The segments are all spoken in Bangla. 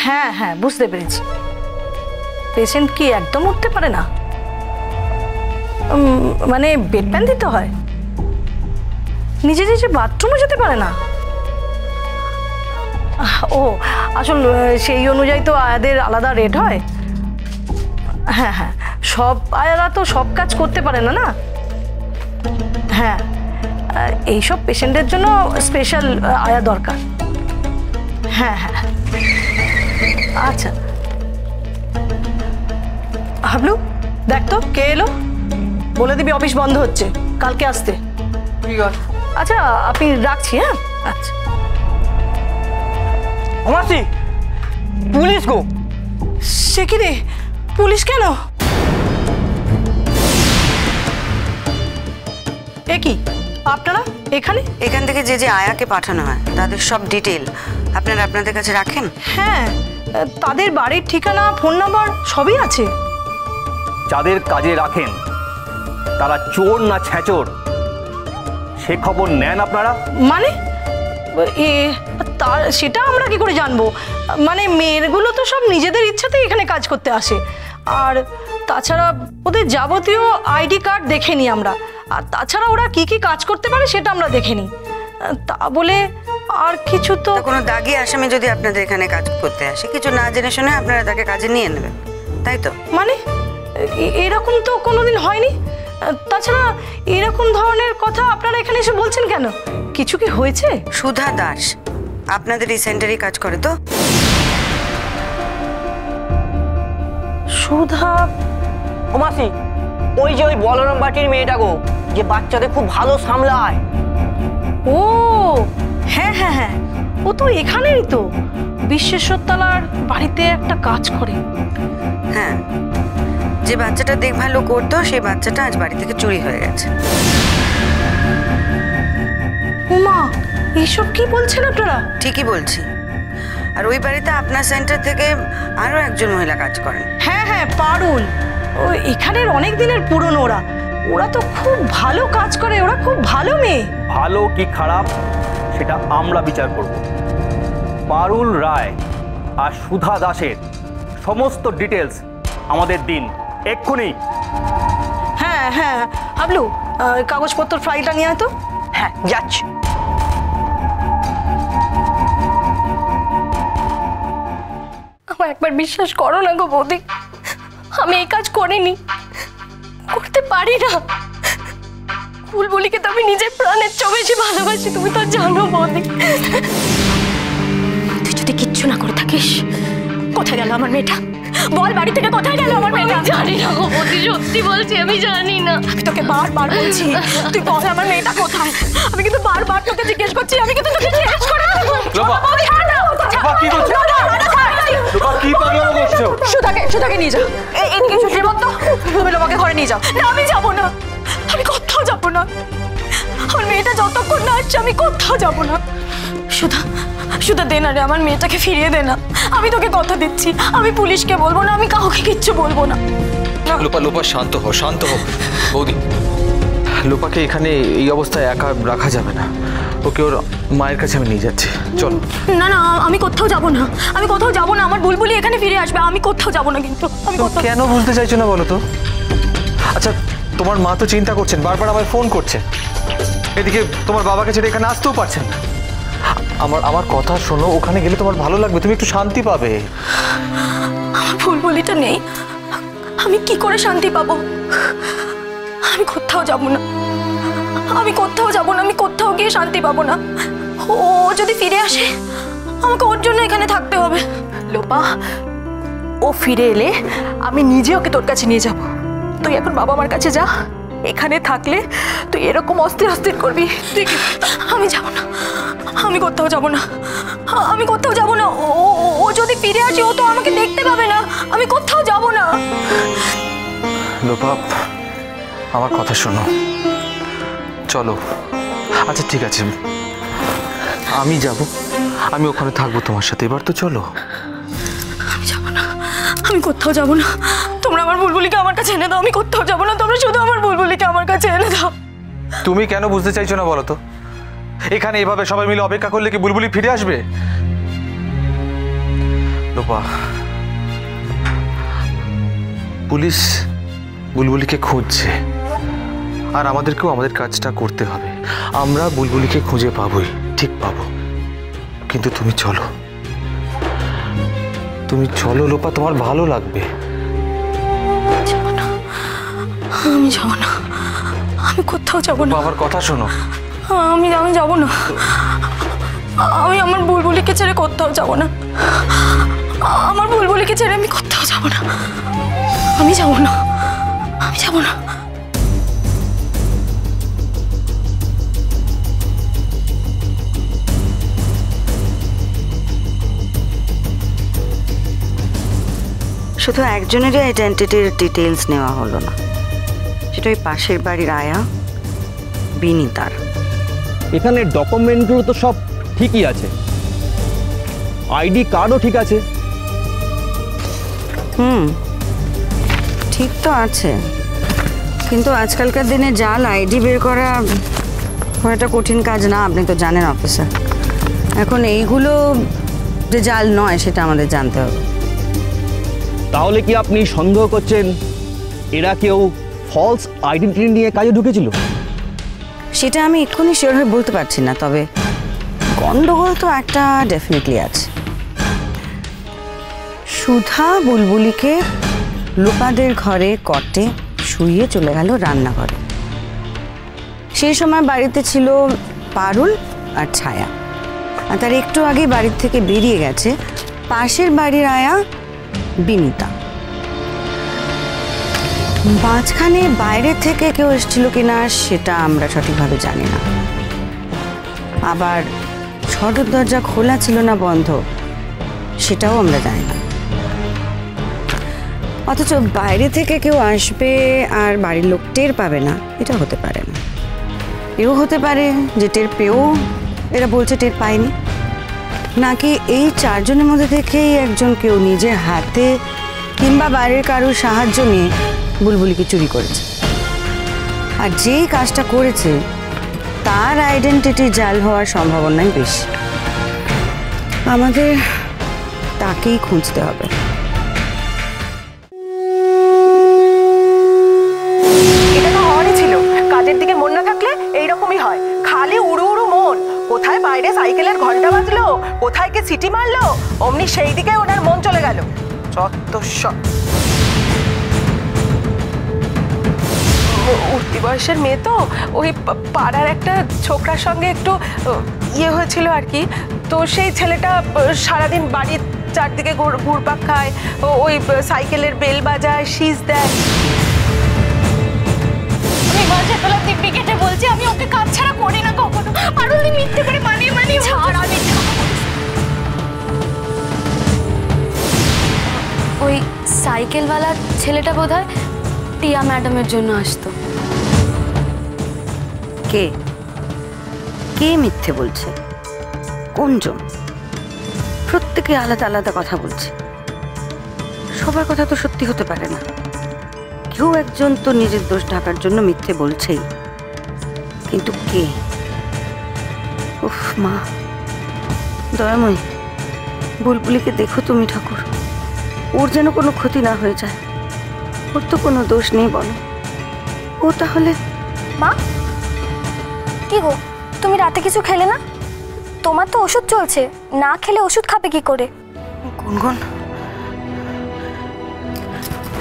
হ্যাঁ হ্যাঁ বুঝতে পেরেছি। পেশেন্ট কি একদম উঠতে পারে না? মানে বেড প্যান দিতে হয়? নিজে নিজে বাথরুমে যেতে পারে না? ও আসল সেই অনুযায়ী তো আয়াদের আলাদা রেট হয়। হ্যাঁ হ্যাঁ, সব আয়ারা তো সব কাজ করতে পারে না না। হ্যাঁ, এইসব পেশেন্টের জন্য স্পেশাল আয়া দরকার। হ্যাঁ হ্যাঁ আচ্ছা। হাবলু দেখ তো কে এলো, বলে দিবি অফিস বন্ধ হচ্ছে, কালকে আসতে। ঠিক আছে। আচ্ছা আপনি রাখছি। হ্যাঁ আচ্ছা। মাসি পুলিশ গো। সে কি রে, পুলিশ কেন? এ কি আপনারা এখানে? এখান থেকে যে যে আয়াকে পাঠানো হয় তাদের সব ডিটেল আপনারা আপনাদের কাছে রাখেন? হ্যাঁ, তাদের বাড়ির ঠিকানা, ফোন নাম্বার সবই আছে। যাদের কাজে রাখেন তারা চোর না ছ্যাচোর সে খবর নেন আপনারা? মানে তার সেটা আমরা কি করে জানবো? মানে মেয়েগুলো তো সব নিজেদের ইচ্ছাতেই এখানে কাজ করতে আসে, আর তাছাড়া ওদের যাবতীয় আইডি কার্ড দেখে নিই আমরা, আর তাছাড়া ওরা কি কি কাজ করতে পারে সেটা আমরা দেখে নিই। তা বলে আর কিছু তো কোনো দাগি আসামি যদি আপনাদের এখানে কাজ করতে আসে, কিছু না জেনে শুনে আপনারা তাকে কাজে নিয়ে নেবেন, তাই তো? মানে এরকম তো কোনোদিন হয়নি। তাছাড়া এরকম ধরনের কথা আপনারা এখানে এসে বলছেন কেন? কিছু কি হয়েছে? সুধা দাস আপনাদের এই সেন্টারে কাজ করে তো? সুধা? ও মাসি, ওই যে ওই বলরাম বাটির মেয়েটা গো, যে বাচ্চাদের খুব ভালো সামলায়। ও হ্যাঁ হ্যাঁ হ্যাঁ, ও তো এখানেই তো, বিশ্বেশ্বরতলার বাড়িতে একটা কাজ করে। হ্যাঁ, যে বাচ্চাটা দেখভালও করতো সেই বাচ্চাটা আজ বাড়ি থেকে চুরি হয়ে গেছে। উমা, এইসব কি বলছেন আপনারা? ঠিকই বলছি। আর ওই বাড়িতে আপনার সেন্টার থেকে আরো একজন মহিলা কাজ করেন। হ্যাঁ হ্যাঁ, পারুল। ও এখানের অনেক দিনের পুরনো। ওরা ওরা তো খুব ভালো কাজ করে, ওরা খুব ভালো মেয়ে। ভালো কি খারাপ সেটা আমরা বিচার করব। পারুল রায় আর সুধা দাসের সমস্ত ডিটেলস আমাদের দিন এক্ষুনি। হ্যাঁ হ্যাঁ হাবলু, কাগজপত্র ফাইলটা নিয়ে আয় তো। হ্যাঁ যাচ্ছি। আমার একবার বিশ্বাস করো না গো বৌদি, আমি এই কাজ করিনি, করতে পারি না। বুলবুলিকে তো আমি নিজের প্রাণের চেয়ে বেশি ভালোবাসি, তুমি তো জানো বৌদি। তুই যদি কিচ্ছু না করে থাকিস, কোথায় গেল আমার মেয়েটা? বল, বাড়ি থেকে কোথায় গেল আমার মেয়েটা? জানি না গো বৌদি, সত্যি বলছি আমি জানি না। আমি তোকে বারবার বলছি তুই বল আমার মেয়েটা কোথায়। আমি কিন্তু বারবার তোকে জিজ্ঞেস করছি, আমি কিন্তু তোকে জিজ্ঞেস করে সুধাকে নিয়ে যাও। এদিকে তুমি লোপাকে ঘরে নিয়ে যাও। না আমি যাবো না, আমি কোথাও যাবো না। আমার মেয়েটা যতক্ষণ না আসছে আমি কোথাও যাবো না। সুধা দে না রে, আমার মেয়েটাকে ফিরিয়ে দে না। আমি তোকে কথা দিচ্ছি, আমি পুলিশকে বলবো না, আমি কাউকে কিচ্ছু বলবো না। লোপা শান্ত হও, শান্ত হও বৌদি। লোপাকে এখানে এই অবস্থায় একা রাখা যাবে না, ওকে ওর মায়ের কাছে আমি নিয়ে যাচ্ছি, চলো। না না, আমি কোথাও যাবো না, আমি কোথাও যাবো না। আমার বুলবুলি এখানে ফিরে আসবে, আমি কোথাও যাবো না। কিন্তু আমি কেন বুঝতে চাইছো না বলো তো? আচ্ছা, তোমার মা তো চিন্তা করছেন, বারবার আমায় ফোন করছে, এদিকে তোমার বাবাকে ছেড়ে এখানে আসতেও পারছেন না। আমার কথা শোনো, ওখানে গেলে তোমার ভালো লাগবে, তুমি একটু শান্তি পাবে। আমার বুলবুলিটা নেই, আমি কি করে শান্তি পাবো? আমি কোথাও যাবো না, আমি কোথাও যাবো না, আমি কোথাও গিয়ে শান্তি পাবো না। ও যদি ফিরে আসে আমাকে ওর জন্য এখানে থাকতে হবে। লোপা, ও ফিরে এলে আমি নিজে ওকে তোর কাছে নিয়ে যাব। তুই এখন বাবা মার কাছে যা, এখানে থাকলে তুই এরকম অস্থির অস্থির করবি। আমি যাব না, আমি কোথাও যাব না, আমি কোথাও যাব না। ও যদি ফিরে আসে ও তো আমাকে দেখতে পাবে না, আমি কোথাও যাব না। লোপা, আমার কথা শোনো, চলো। আচ্ছা ঠিক আছে, আমি যাব, আমি ওখানে থাকবো তোমার সাথে, এবার তো চলো। আমি যাব না, আমি কোথাও যাব না। তোমরা আমার বুলবুলিকে আমার কাছে এনে দাও, আমি কোথাও যাব না। তোমরা শুধু আমার বুলবুলিকে আমার কাছে এনে দাও। তুমি কেন বুঝতে চাইছো না বলো তো? এখানে এভাবে সবাই মিলে অপেক্ষা করলে কি বুলবুলি ফিরে আসবে? লোপা, পুলিশ বুলবুলিকে খুঁজছে, আর আমাদেরকেও আমাদের কাজটা করতে হবে। আমরা বুলবুলিকে খুঁজে পাবোই, ঠিক পাবো। কিন্তু তুমি চলো, তুমি চলো লোপা, তোমার ভালো লাগবে। আমি যাব না, আমি কোথাও যাব না। বাবার কথা শোনো। আমি যাব না, আমি আমার বুলবুলিকে ছেড়ে কোথাও যাব না। আমার বুলবুলিকে ছেড়ে আমি কোথাও যাব না। আমি যাব না, আমি যাব না। শুধু একজনেরই আইডেন্টিটির ডিটেলস নেওয়া হলো না, সেটা ওই পাশের বাড়ির আয়া বিনীতার। এখানে ডকুমেন্টগুলো তো সব ঠিকই আছে, আইডি কার্ডও ঠিক আছে। ঠিক তো আছে, কিন্তু আজকালকার দিনে জাল আইডি বের করা খুব একটা কঠিন কাজ না, আপনি তো জানেন অফিসার। এখন এইগুলো যে জাল নয় সেটা আমাদের জানতে হবে। তাহলে কি আপনি সন্দেহ করছেন এরা কেউ ফলস আইডেন্টিটি নিয়ে কাজে ঢুকেছিল? সেটা আমি এক্ষুনি শিওর হয়ে বলতে পারছি না, তবে গন্ডগোল তো একটা ডেফিনেটলি আছে। সুধা বুলবুলিকে লোপাদের ঘরে কটে শুইয়ে চলে গেল রান্নাঘরে। সেই সময় বাড়িতে ছিল পারুল আর ছায়া, আর তার একটু আগে বাড়ির থেকে বেরিয়ে গেছে পাশের বাড়ির আয়া বিনীতা। মাঝখানে বাইরে থেকে কেউ এসেছিল কিনা সেটা আমরা সঠিকভাবে জানি না, আবার সদর দরজা খোলা ছিল না বন্ধ সেটাও আমরা জানি না। অথচ বাইরে থেকে কেউ আসবে আর বাড়ির লোক টের পাবে না, এটা হতে পারে না। এও হতে পারে যে টের পেয়েও এরা বলছে টের পায়নি, নাকি এই চারজনের মধ্যে থেকেই একজন কেউ নিজের হাতে কিংবা বাইরের কারোর সাহায্য নিয়ে বুলবুলিকে চুরি করেছে। আর যেই কাজটা করেছে তার আইডেন্টিটি জাল হওয়ার সম্ভাবনাই বেশি। আমাদের তাকেই খুঁজতে হবে। এটা তো হওয়ারই ছিল, কাজের দিকে মন না থাকলে এইরকমই হয়, খালি উড়ু উড়ু মন। কোথায় বাইরে সাইকেলের ঘন্টা বাজলো, কোথায় কে সিটি মারলো, অমনি সেই দিকে ওনার মন চলে গেল। চত্বর উঠতি বয়সের মেয়ে তো, ওই পাড়ার একটা ছোকরার সঙ্গে একটু ইয়ে হয়েছিল আর কি। তো সেই ছেলেটা সারাদিন বাড়ির চারদিকে ঘুরপাক খায়, ওই সাইকেলের বেল বাজায়, শীষ দেয়। আমি বাজে তোলা দিব্যি কেটে বলছি, আমি ওকে কাজ ছাড়া করি না কখনো। পারুল মিথ্যে করে মানে ছাড়। আমি ওই সাইকেলওয়ালা ছেলেটা বোধহয় টিয়া ম্যাডামের জন্য আসতো। কে কে মিথ্যে বলছে? কোনজন? প্রত্যেকে আলাদা আলাদা কথা বলছে, সবার কথা তো সত্যি হতে পারে না। কেউ একজন তো নিজের দোষ ঢাকার জন্য মিথ্যে বলছেই, কিন্তু কে? উফ মা দয়াময়ী, বুলবুলিকে দেখো তুমি ঠাকুর, ওর যেন কোনো ক্ষতি না হয়ে যায়। ওর তো কোনো দোষ নেই বলো, ও তাহলে। মা কি গো, তুমি রাতে কিছু খেলে না? তোমার তো ওষুধ চলছে, না খেলে ওষুধ খাবে কি করে? গুনগুন,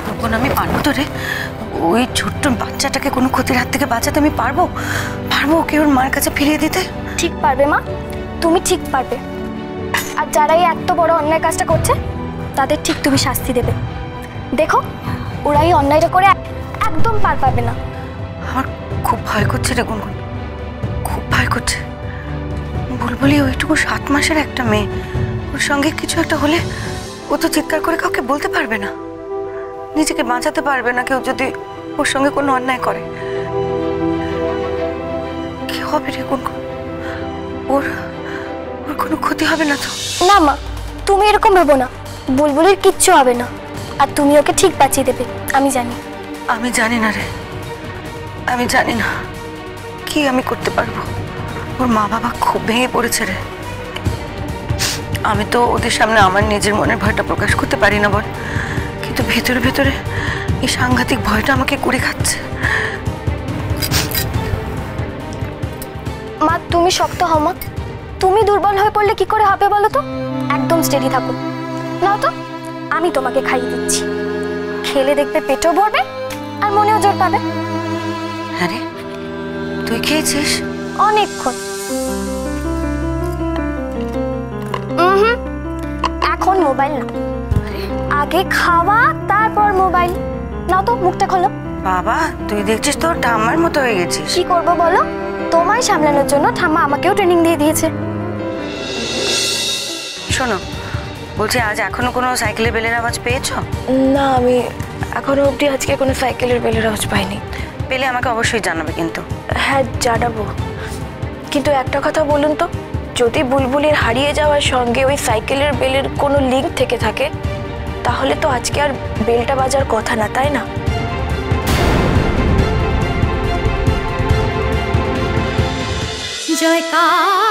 গুনগুন আমি পারবো তো রে? ওই ছোট্ট বাচ্চাটাকে কোনো ক্ষতির হাত থেকে বাঁচাতে আমি পারবো? পারবো ওকে ওর মার কাছে ফিরিয়ে দিতে? ঠিক পারবে মা, তুমি ঠিক পারবে। আর যারা এই এত বড় অন্যায় কাজটা করছে তাদের ঠিক তুমি শাস্তি দেবে। দেখো ওরা এই অন্যায়টা করে একদম পার পাবে না। আমার খুব ভয় করছে রে গুনগুন, খুব ভয় করছে। বুলবুলি ওইটুকু 7 মাসের একটা মেয়ে, ওর সঙ্গে কিছু একটা হলে ও তো চিৎকার করে কাউকে বলতে পারবে না, নিজেকে বাঁচাতে পারবে না কেউ যদি ওর সঙ্গে কোনো অন্যায় করে। কি হবে রে গুনগুন? ওর ওর কোনো ক্ষতি হবে না তো? না মা, তুমি এরকম ভেবো না, বুলবুলির কিচ্ছু হবে না, আর তুমি ওকে ঠিক বাঁচিয়ে দেবে, আমি জানি। আমি জানি না রে, আমি জানি না কি আমি করতে পারবো। ওর মা বাবা খুব ভেঙে পড়েছে রে, আমি তো ওদের সামনে আমার নিজের মনের ভয়টা প্রকাশ করতে পারি না বল, কিন্তু ভেতরে ভেতরে এই সাংঘাতিক ভয়টা আমাকে করে খাচ্ছে। মা তুমি শক্ত হও মা, তুমি দুর্বল হয়ে পড়লে কি করে হবে বলো তো? একদম স্টেডি থাকো। নাও তো, আমি তোমাকে খাইয়ে দিচ্ছি, খেলে দেখবে পেটও ভরবে আর মনেও জোর পাবে। আরে তুই খেয়েছিস? অনেকক্ষণ। এখন মোবাইল না, আগে খাওয়া তারপর মোবাইল। নাও তো, মুখটা খোলো। বাবা তুই দেখছিস তোর ঠাম্মার মতো হয়ে গেছিস। কি করবো বলো, তোমায় সামলানোর জন্য ঠাম্মা আমাকেও ট্রেনিং দিয়ে দিয়েছে। শোনো, বলছি আজ এখনো কোনো সাইকেলের বেলের আওয়াজ পেয়েছো? না, আমি এখনো অবধি আজকে কোনো সাইকেলের বেলের আওয়াজ পাইনি। পেলে আমাকে অবশ্যই জানাবে কিন্তু। হ্যাঁ জানাবো, কিন্তু একটা কথা বলুন তো, যদি বুলবুলির হারিয়ে যাওয়ার সঙ্গে ওই সাইকেলের বেলের কোনো লিঙ্ক থেকে থাকে, তাহলে তো আজকে আর বেলটা বাজার কথা না, তাই না? জয়কার।